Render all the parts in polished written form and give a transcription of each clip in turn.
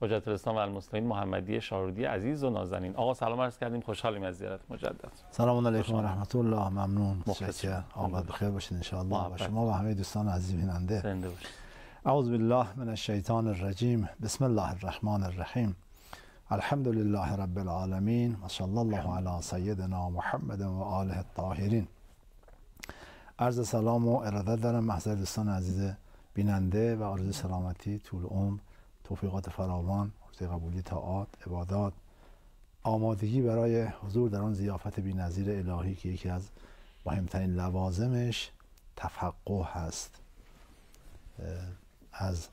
حجت الاسلام و المسلمین محمدی شاهرودی عزیز و نازنین. آقا سلام عرض کردیم، خوشحالیم از زیارت مجدد. سلام علیکم و رحمت الله. ممنون، متشکرم. آقا بخیر باشید ان شاء الله و شما و همه دوستان عزیز بیننده. زنده باشید. اعوذ بالله من الشیطان الرجیم. بسم الله الرحمن الرحیم. الحمد لله رب العالمین و صلی الله علی سیدنا محمد و آله الطاهرین. عرض سلام و ارادت دارم محضر دوستان عزیز بیننده و آرزوی سلامتی، طول عمر، توفیقات فراوان، آرزوی قبولی طاعات، عبادات، آمادگی برای حضور در آن ضیافت بی‌نظیر الهی که یکی از مهمترین لوازمش تفقه هست. از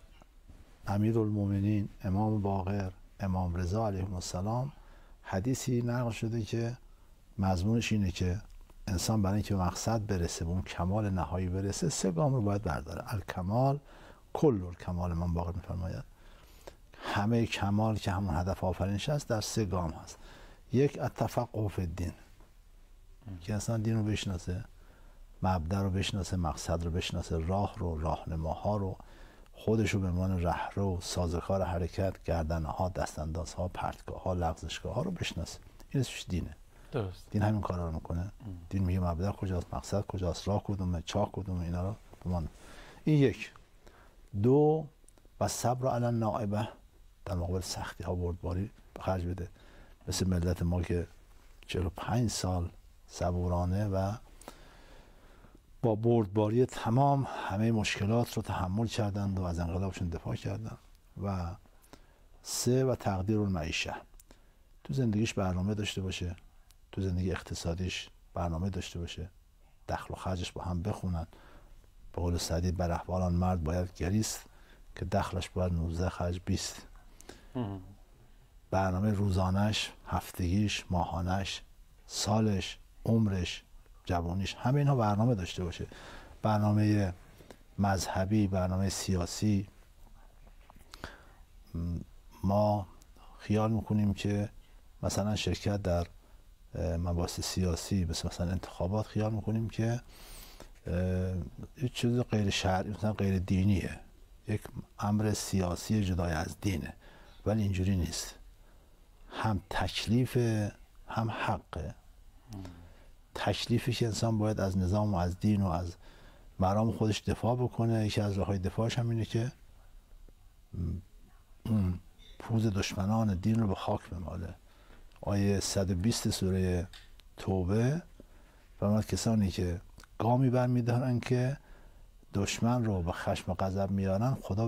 امیرالمومنین امام باقر امام رضا علیه السلام حدیثی نقل شده که مضمونش اینه که انسان برای اینکه به مقصد برسه، به اون کمال نهایی برسه، 3 گام رو باید برداره. الکمال کل الکمال، امام باقر میفرماید همه کمال که همون هدف آفرینش هست در 3 گام هست. یک، التفقه فی الدین، که انسان دین رو بشناسه، مبدا رو بشناسه، مقصد رو بشناسه، راه رو، راهنماها رو، خودش رو به عنوان رهرو، سازوکار حرکت، گردنه‌ها، دستاندازها، پرتگاه‌ها، لغزشگاه‌ها رو بشناسه. این اسمش دینه. درست. دین همین کارا رو میکنه. دین میگه مبدا کجاست، مقصد کجاست، راه کدومه، چاه کدومه، اینا رو بمان. این یک. 2، و صبر علی النائبه، در مقابل سختی ها بردباری به خرج بده. مثل ملت ما که 45 سال صبورانه و با بردباری تمام همه مشکلات رو تحمل کردند و از انقلابشون دفاع کردند. و 3، و تقدیر المعیشه، تو زندگیش برنامه داشته باشه، تو زندگی اقتصادیش برنامه داشته باشه، دخل و خرجش با هم بخونن. به قول سعدی بر احوال آن مرد باید گریست که دخلش باید 19 خرج 20. برنامه روزانش، هفتگیش، ماهانش، سالش، عمرش، جوانیش، همه اینها برنامه داشته باشه. برنامه مذهبی، برنامه سیاسی. ما خیال میکنیم که مثلا شرکت در مباحث سیاسی مثلا انتخابات، خیال میکنیم که یک چیز غیر شرعی، مثلا غیر دینیه، یک امر سیاسی جدای از دینه، ولی اینجوری نیست. هم تکلیف هم حقه. تکلیفی که انسان باید از نظام و از دین و از مرام خودش دفاع بکنه. یکی از راههای دفاعش هم اینه که اون پوز دشمنان دین رو به خاک بماله. آیه 120 سوره توبه فرمود کسانی که گامی برمی‌دارن که دشمن رو به خشم و غضب میارن، خدا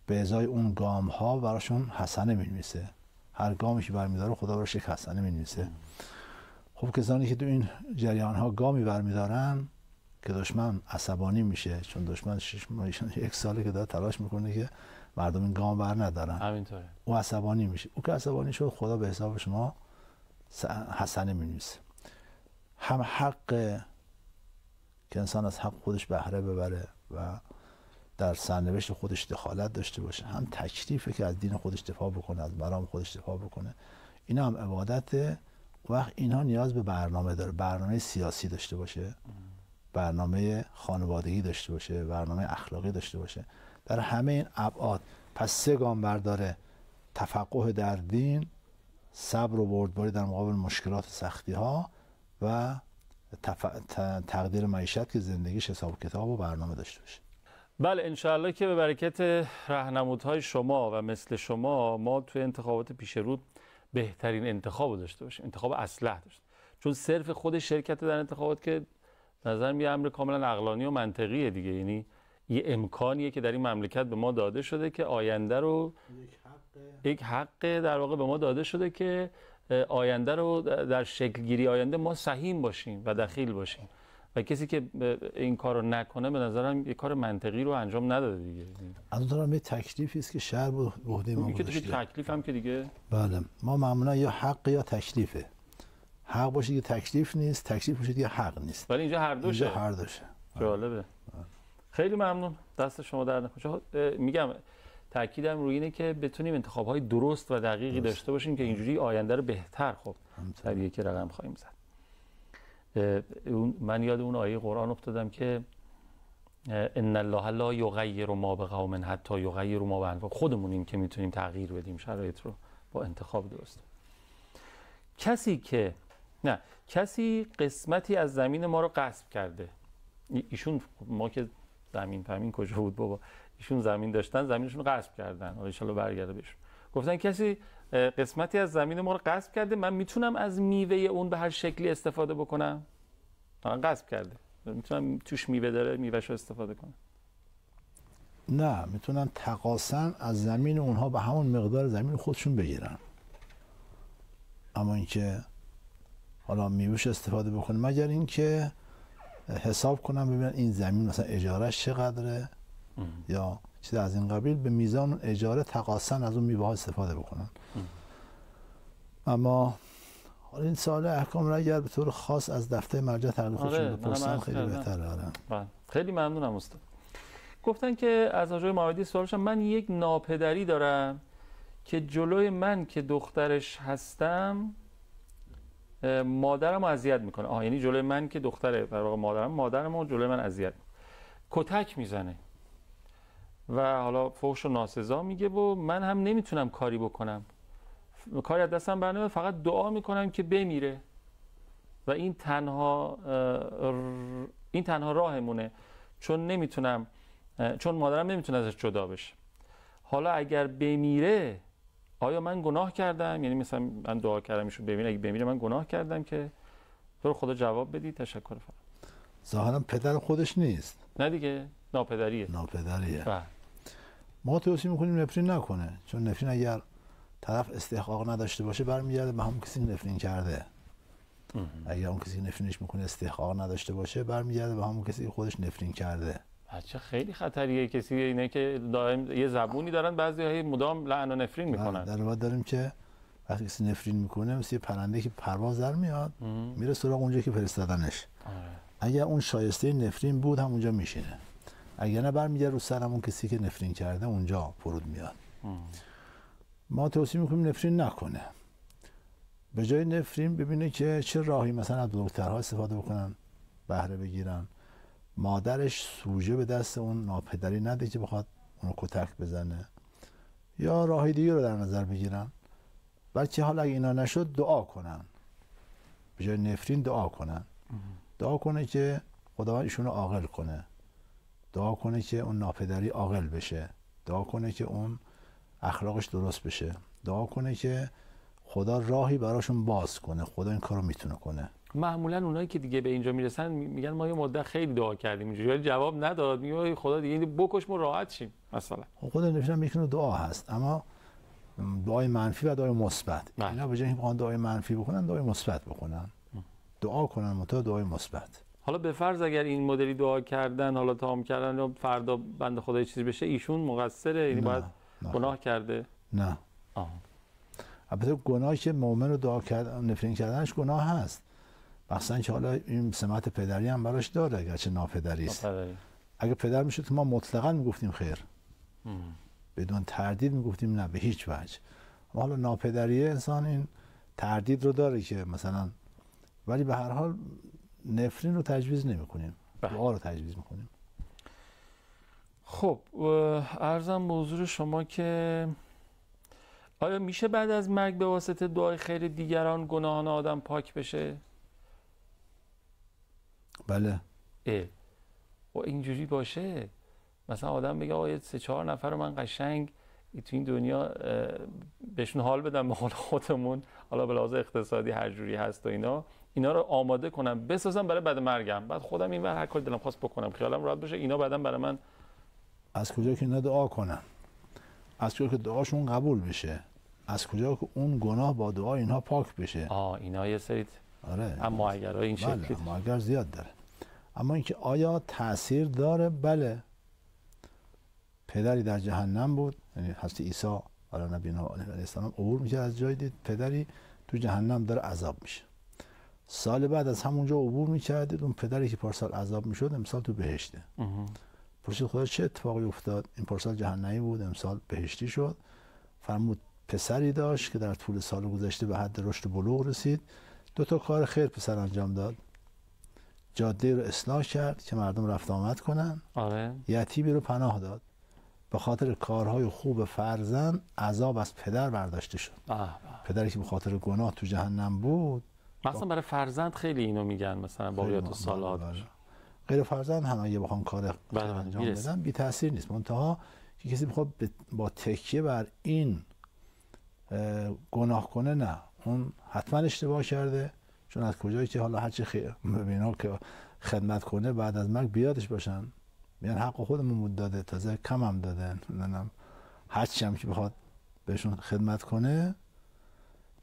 به ازای اون گام ها براشون حسنه می‌نویسه. هر گامی که برمی‌داره خدا براش یک حسنه می‌نویسه. خب کسانی که تو این جریان ها گامی برمی‌دارن که دشمن عصبانی میشه، چون دشمن 6 ماه 1 ساله که داره تلاش میکنه که مردم این گام بر ندارن، همینطوره. او عصبانی میشه. او که عصبانی شد، خدا به حساب شما حسنه می‌نویسه. هم حق که انسان از حق خودش بهره ببره و در سرنوشت خودش دخالت داشته باشه، هم تکلیفه که از دین خودش دفاع بکنه، از مرام خودش دفاع بکنه. اینا هم عبادته. وقت اینها نیاز به برنامه داره. برنامه سیاسی داشته باشه، برنامه خانوادگی داشته باشه، برنامه اخلاقی داشته باشه. در همه این ابعاد پس 3 گام برداره: تفقه در دین، صبر و بردباری در مقابل مشکلات و سختی ها، و تقدیر معیشت که زندگیش حساب کتاب و برنامه داشته باشه. بله، انشاءالله که به برکت راهنمودهای شما و مثل شما ما توی انتخابات پیش رو بهترین انتخاب داشته باشیم، انتخاب اصلح داشته. چون صرف خود شرکت در انتخابات که نظر یه امر کاملا عقلانی و منطقیه دیگه. یعنی یه امکانیه که در این مملکت به ما داده شده که آینده رو، یک حق در واقع به ما داده شده که آینده رو در شکل گیری آینده ما سهیم باشیم و دخیل باشیم. و کسی که این کار رو نکنه به نظرم یه کار منطقی رو انجام نداده دیگه. از اون طرف یه تکلیفی است که شهر به عهده ما گذاشته. گذاشته. تکلیف هم که دیگه بله، ما معمولا یا حق یا تکلیفه. حق باشه که تکلیف نیست، تکلیف باشه که حق نیست. ولی اینجا هر دوشه. اینجا هر دوشه. جالبه. خیلی ممنون، دست شما در نکنه. میگم تاکیدم روی اینه که بتونیم انتخاب‌های درست و دقیقی داشته باشیم که اینجوری آینده رو بهتر در یک رقم خواهیم زد. من یاد اون آیه قرآن افتادم که ان الله لا یغیر ما بقوم حتی یغیروا ما بانفسهم. خودمونیم که میتونیم تغییر بدیم شرایط رو با انتخاب درست. کسی قسمتی از زمین ما رو غصب کرده. ایشون، ما که زمین کجا بود بابا، ایشون زمین داشتن، زمینشون رو غصب کردن، حالا ان شاء الله برگرده بهشون. گفتن کسی قسمتی از زمین ما رو غصب کرده، من میتونم از میوه اون به هر شکلی استفاده بکنم؟ غصب کرده، میتونم توش میوه داره میوهش رو استفاده کنم؟ نه، میتونن تقاصا از زمین اونها به همون مقدار زمین خودشون بگیرن، اما اینکه حالا میوهش استفاده بکنه مگر اینکه حساب کنم ببینن این زمین مثلا اجارهش چقدره یا چیز از این قبیل، به میزان اجاره تقاصا از اون میوه ها استفاده بکنن. اما حالا این سوال احکام را اگر به طور خاص از دفتر مرجع تحقیق خودشون بپرسن خیلی بهتره. خیلی ممنونم استاد. گفتن که از حاج محمدی سوالشم، من یک ناپدری دارم که جلوی من که دخترش هستم مادرم رو اذیت میکنه. یعنی جلوی من که دختره در واقع مادرم رو جلوی من اذیت، کتک میزنه و حالا فحش و ناسزا میگه و من هم نمیتونم کاری بکنم، کاری از دستم برنمیاد، فقط دعا میکنم که بمیره و این تنها راهمونه، چون مادرم نمیتونه ازش جدا بشه. حالا اگر بمیره آیا من گناه کردم؟ یعنی مثلا من دعا کردم ایشون بمیره، اگه بمیره من گناه کردم؟ که تو خدا جواب بدی. تشکر فرم. ظاهرا پدر خودش نیست. نه دیگه، ناپدریه. ما توصیه میکنیم نفرین نکنه، چون نفرین اگر طرف استحقاق نداشته باشه برمیگرده به همون کسی که نفرین کرده. اگر اون کسی که نفرینش میکنه استحقاق نداشته باشه برمیگرده به همون کسی که خودش نفرین کرده. بچه خیلی خطریه کسی اینه که دائم یه زبونی دارن بعضی مدام لعن و نفرین میکنن. در واقع داریم که وقتی کسی نفرین میکنه مثل یه پرنده که پرواز در میاد میره سراغ اونجا که فرستادنش. اگر اون شایسته نفرین بود هم اونجا میشینه، اگر نه برمیگرده رو سر همون کسی که نفرین کرده اونجا فرود میاد. ما توصیه میکنیم نفرین نکنه، به جای نفرین ببینه که چه راهی مثلا از بزرگترها استفاده بکنن بهره بگیرن، مادرش سوژه به دست اون ناپدری نده که بخواد اونو کتک بزنه، یا راهی دیگه رو در نظر بگیرن. بلکه حالا اگه اینا نشد دعا کنن، به جای نفرین دعا کنن، دعا کنه که خداوند ایشونو عاقل کنه، دعا کنه که اون ناپدری عاقل بشه، دعا کنه که اون اخلاقش درست بشه، دعا کنه که خدا راهی براشون باز کنه، خدا این کارو میتونه کنه. معمولا اونایی که دیگه به اینجا میرسن میگن ما یه مدت خیلی دعا کردیم اینجوری جواب نداد، میگه خدا دیگه این بکش ما راحت شیم مثلا. خدا نفرین میکنه دعا هست، اما دعای منفی و دعای مثبت. اینا به جای اینکه بخوان دعای منفی بکنن دعای مثبت بکنن، دعا کنن متو دعای مثبت. حالا به فرض اگر این مدلی دعا کردن، حالا تمام کردن و فردا بنده خدا یه چیزی بشه، ایشون مقصره؟ یعنی باید گناه کرده؟ نه. البته گناهی که مؤمن رو دعا کردن نفرین کردنش گناه هست، مثلا که حالا این سمت پدری هم براش داره اگرچه ناپدری است. اگه پدر میشد که ما مطلقاً میگفتیم خیر، بدون تردید میگفتیم نه به هیچ وجه. حالا ناپدری انسان این تردید رو داره که مثلا، ولی به هر حال نفرین رو تجویز نمیکنیم، دعا رو تجویز میکنیم. خب عرضم به حضور شما که آیا میشه بعد از مرگ به واسطه دعای خیر دیگران گناهان آدم پاک بشه؟ بله. و اینجوری باشه مثلا آدم بگه آقا 3-4 نفر رو من قشنگ تو این دنیا بهشون حال بدم به حال خودمون، حالا به لحاظ اقتصادی هر جوری هست و اینا رو آماده کنم بسازم برای بعد مرگم، بعد خودم اینور هر کاری دلم خواست بکنم، خیالم راحت باشه، اینا بعداً برای من. از کجا که اینا دعا کنن، از کجا که دعاشون قبول بشه، از کجا که اون گناه با دعا اینها پاک بشه. اینا یه سری اما اگر این شکلی بله، اما اگر زیاد داره. اما اینکه آیا تأثیر داره؟ بله. پدری در جهنم بود، یعنی حضرت عیسی علیه نبینا علیه السلام عبور میشه از جای، دید پدری تو جهنم داره عذاب میشه. سال بعد از همونجا عبور میکردید، اون پدری که پارسال عذاب میشد امسال تو بهشته. پرسید خدا چه اتفاقی افتاد؟ این پارسال جهنمی بود امسال بهشتی شد. فرمود پسری داشت که در طول سال گذشته به حد رشد بلوغ رسید، 2 کار خیر پسر انجام داد. جاده رو اصلاح کرد که مردم رفت آمد کنن. آره. یتیمی رو پناه داد. به خاطر کارهای خوب فرزند عذاب از پدر برداشته شد. پدری که به خاطر گناه تو جهنم بود. مثلا برای فرزند خیلی اینو میگن، مثلا باقیات الصالحات. غیر فرزند هم اگه بخوان کار انجام بدن بی تاثیر نیست. منتها که کسی بخواد با تکیه بر این گناه کنه، نه، اون حتما اشتباه کرده. چون از کجایی که حالا هرچی ببینا که خدمت کنه بعد از مرگ بیادش باشن، میگن حق خودمون بود داده، تازه کم هم دادن، نمیدونم هرچی هم که بخواد بهشون خدمت کنه،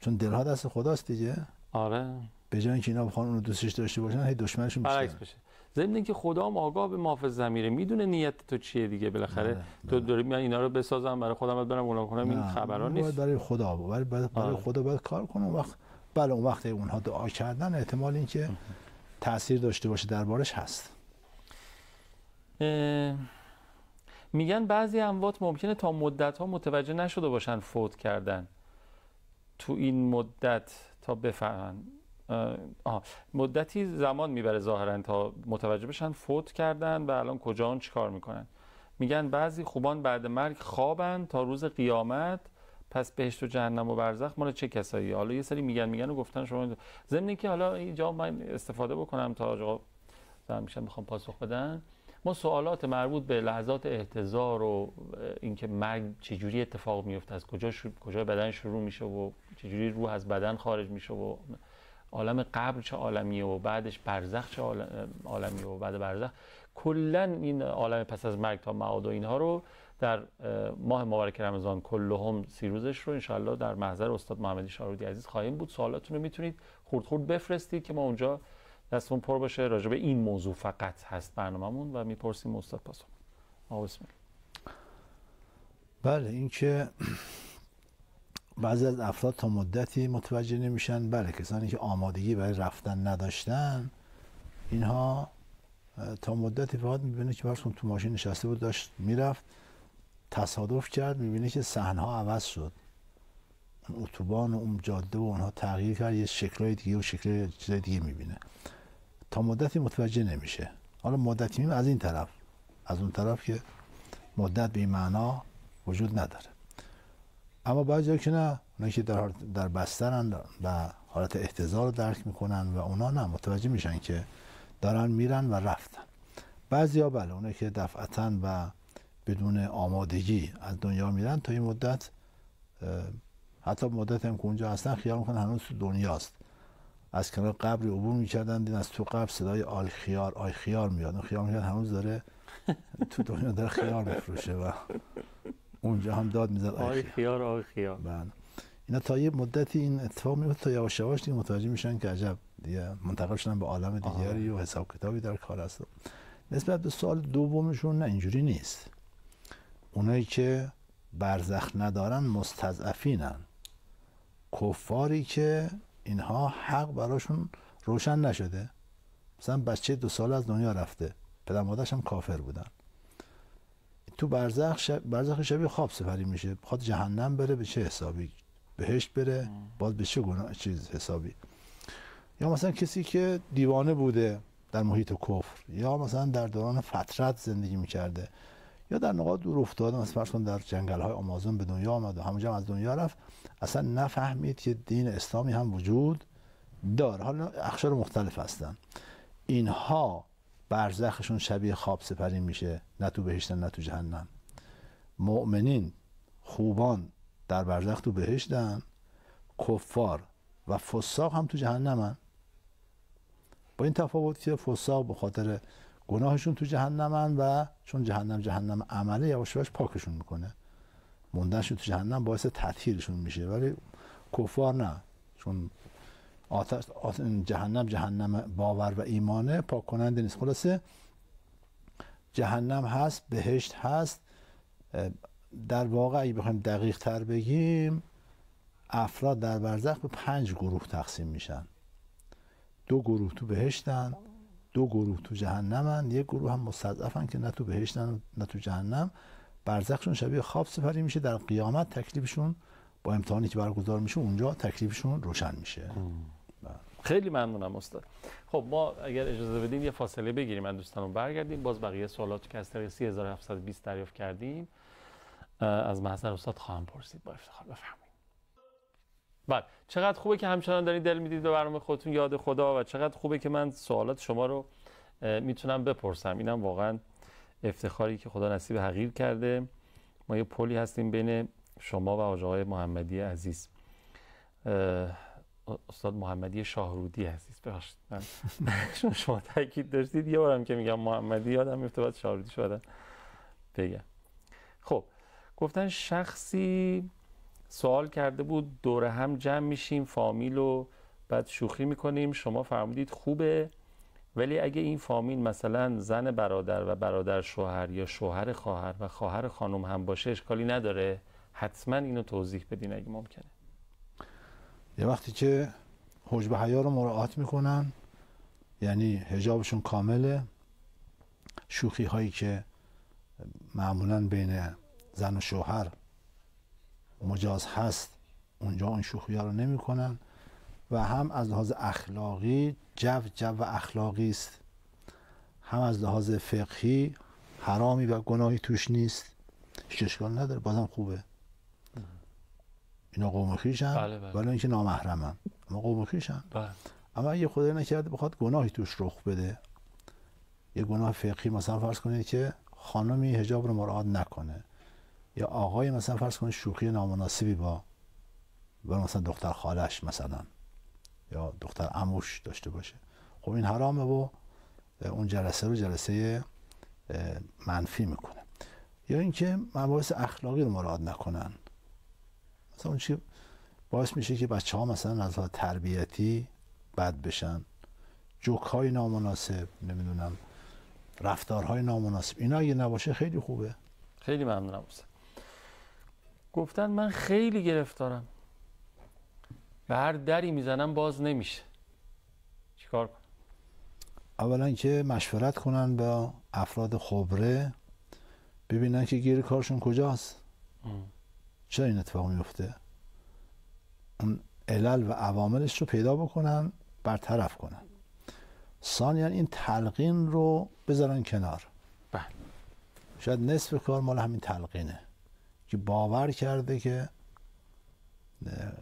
چون دلها دست خداست دیگه. آره. به جای اینکه اینا بخوان اونو دوستش داشته باشن، هی دشمنشون بشه. ضمن اینکه خدا هم آگاه به محافظ ضمیره، میدونه نیت تو چیه دیگه. بالاخره تو داری میگن اینا رو بسازم برای خودم، برم اون کنم، این خبرا نیست. برای خدا، برای خدا باید کار کنه. اون وقت بله، اون وقت اونها دعا کردن، احتمال اینکه تاثیر داشته باشه دربارش هست. میگن بعضی اموات ممکنه تا مدت‌ها متوجه نشده باشن فوت کردن. تو این مدت تا بفهمن مدتی زمان میبره ظاهرا تا متوجه بشن فوت کردن و الان کجا چیکار میکنن. میگن بعضی خوبان بعد مرگ خوابن تا روز قیامت، پس بهشت و جهنم و برزخ مال چه کسایی؟ حالا یه سری میگن و گفتن شما ضمن اینکه حالا اینجا من استفاده بکنم تا آقا میشن میخوام پاسخ بدن. ما سوالات مربوط به لحظات احتضار و اینکه مرگ چجوری اتفاق میفته، از کجا بدن شروع میشه و چجوری روح از بدن خارج میشه و عالم قبر چه عالمیه و بعدش برزخ چه عالمیه و بعد برزخ کلا این عالم پس از مرگ تا معاد و اینها رو در ماه مبارک رمضان کلهم 30 روزش رو انشالله در محضر استاد محمدی شارودی عزیز خواهیم بود. سوالاتون رو میتونید خرد بفرستید که ما اونجا دستمون پر باشه. راجع به این موضوع فقط هست برنامه‌مون و میپرسیم استاد پاسخ. بسم الله. بله، این که بعضی از افراد تا مدتی متوجه نمیشن. بله، کسانی که آمادگی برای رفتن نداشتن، اینها تا مدتی فقط میبینه که فرض کن تو ماشین نشسته بود داشت میرفت، تصادف کرد، میبینه که صحنه‌ها عوض شد، اون اتوبان و اون جاده و اونها تغییر کرد، یه شکل‌های دیگه و شکل چیزای دیگه میبینه. تا مدتی متوجه نمیشه. حالا مدتی از این طرف، از اون طرف که مدت به این معنا وجود نداره. اما بعضی که نه، اونایی که در بسترن و حالت احتضار رو درک میکنن و اونا نه، متوجه میشن که دارن میرن و رفتن. بعضیا بله، اونایی که دفعتاً و بدون آمادگی از دنیا میرن، تا این مدت حتی مدت هم که اونجا هستن خیال میکنن هنوز تو دنیاست. از کنار قبری عبور میکردن، دیدن از تو قبر صدای آی خیار میاد، اون خیال میکرد هنوز داره تو دنیا داره خیار میفروشه و اونجا هم داد میزد آی خیار. بله. اینا تا یه مدتی این اتفاق میفته، تا یواش یواش دیگه متوجه میشن که عجب دیگه منتقل شدن به عالم دیگری و حساب کتابی در کار است. نسبت به سوال دومشون نه، اینجوری نیست. اونایی که برزخ ندارن مستضعفینن، کفاری که اینها حق براشون روشن نشده. مثلا بچه 2 ساله از دنیا رفته، پدر مادرش هم کافر بودن، تو برزخ شبیه خواب سپری میشه، بخواد جهنم بره به چه حسابی، بهشت بره باز به چه چیز حسابی. یا مثلا کسی که دیوانه بوده در محیط کفر، یا مثلا در دوران فترت زندگی میکرده، یا در نقاط دور افتاده، مثلا فرض کن در جنگل های آمازون به دنیا آمد و همونجا از دنیا رفت، اصلا نفهمید که دین اسلامی هم وجود داره. حالا اقشار مختلف هستن. اینها برزخشون شبیه خواب سپری میشه، نه تو بهشتن نه تو جهنم. مؤمنین خوبان در برزخ تو بهشتن، کفار و فساق هم تو جهنمن. با این تفاوت که فساق به خاطر گناهشون تو جهنمن و چون جهنم عمله یواش یواش پاکشون میکنه، موندنشون تو جهنم باعث تطهیرشون میشه. ولی کفار نه، چون جهنم باور و ایمانه، پاک کننده نیست. خلاصه جهنم هست، بهشت هست. در واقع اگه بخوایم دقیق تر بگیم، افراد در برزخ به 5 گروه تقسیم میشن. 2 گروه تو بهشتن، 2 گروه تو جهنمن، 1 گروه هم مستضعفن که نه تو بهشتن نه تو جهنم. برزخشون شبیه خواب سپری میشه. در قیامت تکلیفشون با امتحانی که برگزار میشه اونجا تکلیفشون روشن میشه. خیلی ممنونم استاد. خب ما اگر اجازه بدین یه فاصله بگیریم، من دوستانم برگردیم باز بقیه سوالاتی که از طریق 3720 دریافت کردیم از محضر استاد خواهم پرسید. با افتخار بفرمایید. بله، چقدر خوبه که همچنان دارید دل میدید به برنامه خودتون یاد خدا و چقدر خوبه که من سوالات شما رو میتونم بپرسم. اینم واقعا افتخاری که خدا نصیب حقیر کرده. ما یه پلی هستیم بین شما و آقای محمدی عزیز، استاد محمدی شاهرودی عزیز. ببخشید من شما تاکید داشتید یه بارم که میگم محمدی یادم میفته بعد شاهرودی شده بگم. خب گفتن شخصی سوال کرده بود دوره هم جمع میشیم فامیل و بعد شوخی میکنیم، شما فرمودید خوبه، ولی اگه این فامیل مثلا زن برادر و برادر شوهر یا شوهر خواهر و خواهر خانم هم باشه اشکالی نداره؟ حتما اینو توضیح بدین اگه ممکنه. یه وقتی که حجب حیا رو مراعات میکنن، یعنی حجابشون کامله، شوخی هایی که معمولا بین زن و شوهر مجاز هست اونجا اون شوخی ها رو نمی کنن و هم از لحاظ اخلاقی جو اخلاقی است، هم از لحاظ فقهی حرامی و گناهی توش نیست، هیچ اشکال نداره، بازم خوبه. اینا قوم خویشن، بله. ولی اینکه نامحرمن اما قوم خویشن. اما اگه خدای نکرده بخواد گناهی توش رخ بده، یه گناه فقهی، مثلا فرض کنید که خانمی حجاب رو مراعات نکنه یا آقای مثلا فرض کنید شوخی نامناسبی با مثلا دختر خالش مثلا یا دختر عموش داشته باشه، خب این حرامه و اون جلسه رو جلسه منفی میکنه. یا اینکه مباحث اخلاقی رو مراعات نکنن، مثلا اون چی باعث میشه که بچه‌ها مثلا از تربیتی بد بشن، جوک‌های نامناسب، نمیدونم رفتارهای نامناسب، اینا اگه نباشه خیلی خوبه. خیلی ممنونم استاد. گفتن من خیلی گرفتارم و هر دری میزنم باز نمیشه، چیکار کنم؟ اولا که مشورت کنن با افراد خبره، ببینن که گیر کارشون کجاست، چرا این اتفاق میفته، اون علل و عواملش رو پیدا بکنن، برطرف کنن. ثانیاً این تلقین رو بذارن کنار. بله. شاید نصف کار مال همین تلقینه که باور کرده که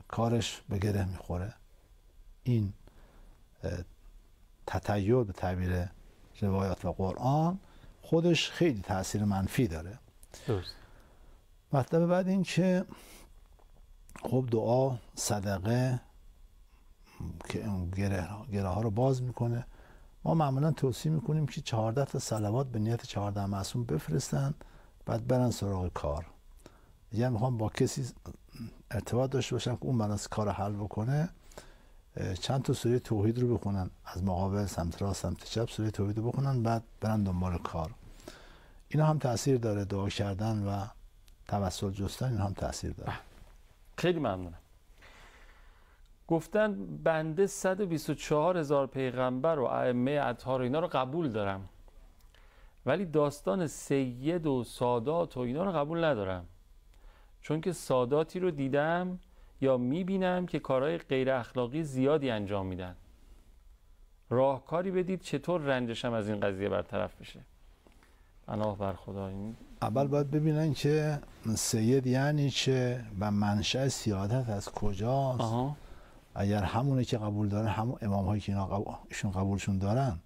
کارش به گره میخوره. این تطیر به تعبیر روایات و قرآن خودش خیلی تأثیر منفی داره. درست. مطلب بعد این که خب دعا، صدقه که اون گره ها رو باز میکنه. ما معمولا توصیه میکنیم که 14 تا صلوات به نیت 14 معصوم بفرستن، بعد برن سراغ کار. یعنی میخوام با کسی ارتباط داشته باشم که اون بناس کار حل بکنه، چند تا سوره توحید رو بخونن، از مقابل، سمت راست، سمت چپ سوره توحید رو بخونن، بعد برن دنبال کار. اینا هم تأثیر داره، دعا کردن و توسل جستن این هم تأثیر داره. خیلی ممنونم. گفتن بنده 124,000 پیغمبر و ائمه اطهار اینا رو قبول دارم، ولی داستان سید و سادات و اینا رو قبول ندارم، چون که ساداتی رو دیدم یا میبینم که کارهای غیر اخلاقی زیادی انجام میدن. راهکاری بدید چطور رنجشم از این قضیه برطرف بشه؟ پناه بر خدا. این اول باید ببینن که سید یعنی چه و منشأ سیادت از کجاست. اگر همونه که قبول دارن، همون امام هایی که ایشون قبولشون دارن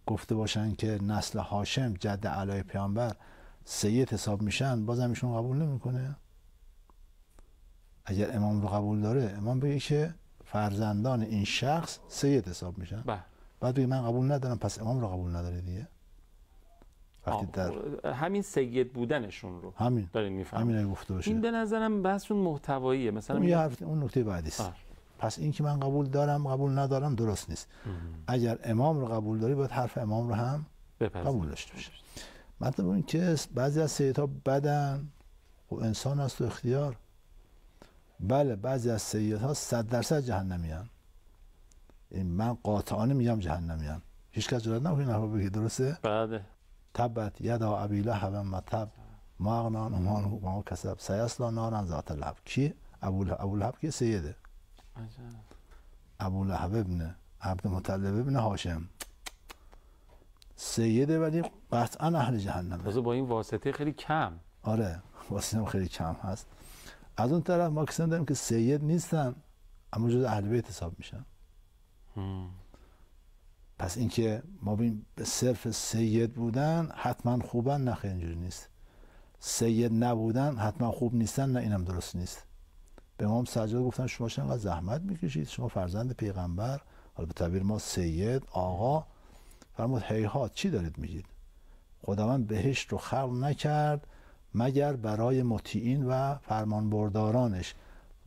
گفته باشن که نسل هاشم جد اعلای پیامبر سید حساب میشن، بازم ایشون قبول نمیکنه. اگر امام رو قبول داره، امام بگه که فرزندان این شخص سید حساب میشن، بعد بگه من قبول ندارم، پس امام رو قبول نداره دیگه. وقتی در همین سید بودنشون رو همین دارین میفهمید. همین گفته باشه. این به نظرم بحثشون محتواییه. مثلا اون یه حرف، اون نکته بعدی است. پس این که من قبول دارم قبول ندارم درست نیست. اگر امام رو قبول داری باید حرف امام رو هم قبول داشته باشی. مطلب این که بعضی از سیدها بدن و انسان است و اختیار. بله بعضی از سیدها 100% جهنمیان. این من قاطعانه میگم جهنمیان. هیچ کس جرئت نمیکنه این حرفو بگه، درسته؟ بله. تبت یدا ابی لهب و تب ما اغنی عنه ماله و ما کسب سیصلی نارا ذات لهب. کی؟ ابو لهب که سیده. ابولهب ابن عبدالمطلب ابن هاشم سیده، ولی قطعا اهل جهنمه. تازه با این واسطه خیلی کم. آره واسه خیلی کم هست. از اون طرف ما کسانی داریم که سید نیستن اما جز اهل بیت حساب میشن. پس اینکه ما ببین به صرف سید بودن حتما خوبن، نه خیلی اینجوری نیست. سید نبودن حتما خوب نیستن، نه اینم درست نیست. به امام سجاد گفتن شما چقدر زحمت میکشید، شما فرزند پیغمبر، حالا به تعبیر ما سید، آقا. فرمود هیهات، چی دارید میگید؟ خداوند بهشت رو خلق نکرد مگر برای مطیعین و فرمانبردارانش،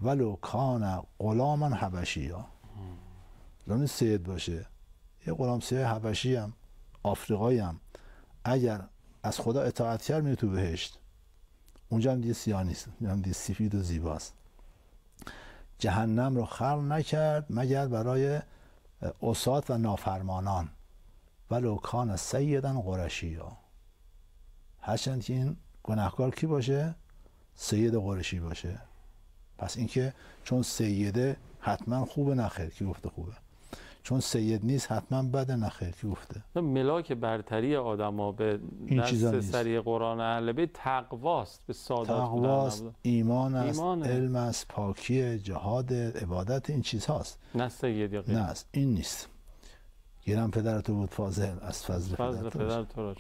ولو کان غلاما حبشیا. لازم سید باشه، یه غلام سیاه حبشی هم آفریقایی هم اگر از خدا اطاعت کرد میره تو بهشت. اونجا هم دیگه سیاه نیست، اونجا هم دیگه سفید و زیباست. جهنم رو خلق نکرد مگر برای عصات و نافرمانان، ولو کان سیدا قرشیا. هرچند که این گناهکار کی باشه؟ سید قرشی باشه. پس اینکه چون سیده حتما خوبه، نخیر کی گفته خوبه؟ چون سید نیست حتما بده، نخیر کی گفته؟ ملاک برتری آدما به نص سری قرآن اهل بیت تقواست، به سادات بودن، تقواست، ایمان است، علم است، پاکی، جهاد، عبادت، این چیزهاست. نه سید یا غیر. نه این نیست. گیرم پدر تو بود فاضل، از فضل پدر تو راج.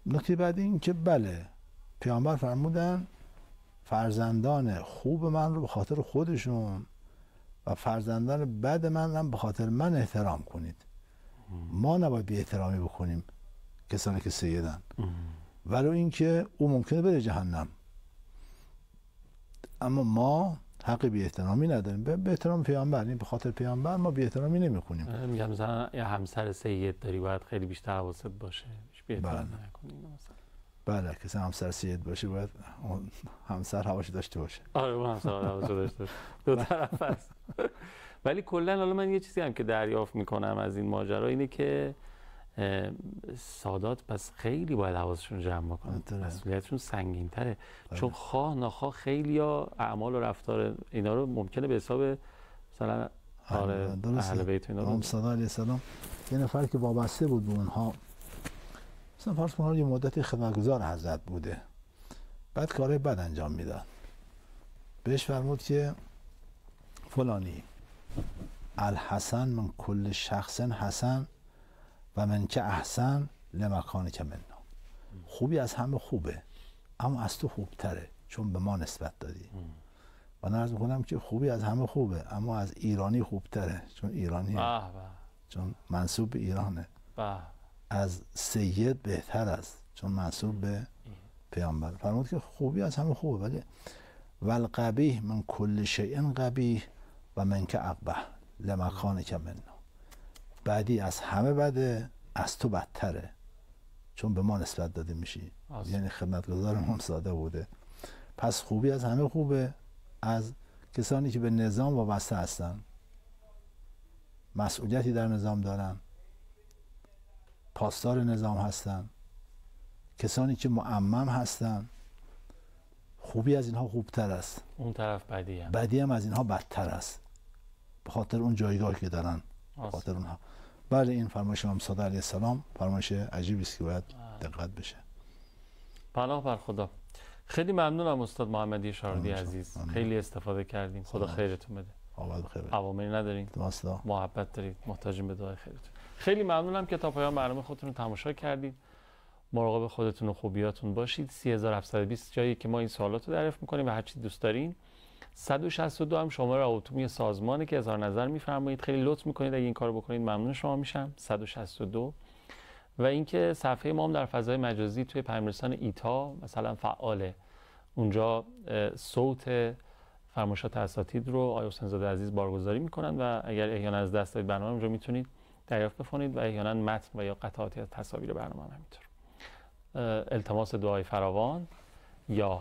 نکته بعد این که بله پیامبر فرمودن فرزندان خوب من رو به خاطر خودشون و فرزندان بد من هم به خاطر من احترام کنید. ما نباید بی احترامی بکنیم کسانی که سیدن، ولو اینکه او ممکنه بره جهنم، اما ما حق بی احترامی نداریم. به احترام پیامبر، این به خاطر پیامبر ما بی احترامی نمی کنیم. میگم مثلا یه همسر سید داری باید خیلی بیشتر حواست باشه، بی احترام نکنی مثلا. بله کسی همسر سید باشه باید همسر حواشی داشته باشه. آره اون همسر حواشی داشته باشه. دو طرف هست. ولی کلا حالا من یه چیزی هم که دریافت میکنم از این ماجرا اینه که سادات پس خیلی باید حواسشون جمع بکنن، مسئولیتشون سنگین تره. چون خواه ناخواه خیلی ها اعمال و رفتار اینا رو ممکنه به حساب مثلا اهل بیت اینا امام صادق علیه السلام یه نفر که وابسته بود به اونها، مثلا فرض کن یه مدتی خدمتگزار حضرت بوده، بعد کارهای بد انجام میداد، بهش فرمود که فلانی الحسن من کل شخص حسن و من که احسن لمکان که منا. خوبی از همه خوبه اما از تو خوبتره چون به ما نسبت دادی. و من عرض میکنم که خوبی از همه خوبه اما از ایرانی خوبتره چون ایرانیه، چون منسوب به ایرانه. از سید بهتر است چون منسوب به پیامبر. فرمود که خوبی از همه خوبه، ولی والقبیح من کل شیء قبیح و من که اقبح لمکان که منا. بعدی از همه بده از تو بدتره چون به ما نسبت داده میشی. یعنی خدمتگزار امام صادق بوده. پس خوبی از همه خوبه، از کسانی که به نظام وابسته هستن، مسئولیتی در نظام دارن، پاسدار نظام هستن، کسانی که معمم هستن، خوبی از اینها خوبتر است. اون طرف بدی هم از اینها بدتر است به خاطر اون جایگاهی که دارن، به خاطر اونها. بله این فرمایش امام صادق علیه السلام فرمایش عجیبی است که باید دقت بشه. پناه بر خدا. خیلی ممنونم استاد محمدی شاردی عزیز. خیلی استفاده کردیم. خدا خیرتون بده. عواملی ندارین، محبت دارید، محتاجیم به دعای خیرتون. خیلی ممنونم که تا پایان برنامه خودتون رو تماشا کردید. مراقب خودتون و خوبیاتون باشید. 3720 جایی که ما این سوالات رو دریافت می‌کنیم و هر چی دوست دارین. 162 هم شماره عمومی سازمانه که اظهار نظر می‌فرمایید. خیلی لطف می‌کنید اگه این کارو بکنید ممنون شما میشم. 162 و اینکه صفحه ما هم در فضای مجازی توی پیام‌رسان ایتا مثلا فعاله. اونجا صوت فرمایشات اساتید رو آقای حسین زاده عزیز بارگذاری می‌کنن و اگر احیانا از دست دادید برنامه اونجا میتونید دریافت بکنید و احیانا متن و یا قطعاتی از تصاویر برنامه هم همینطور. التماس دعای فراوان یا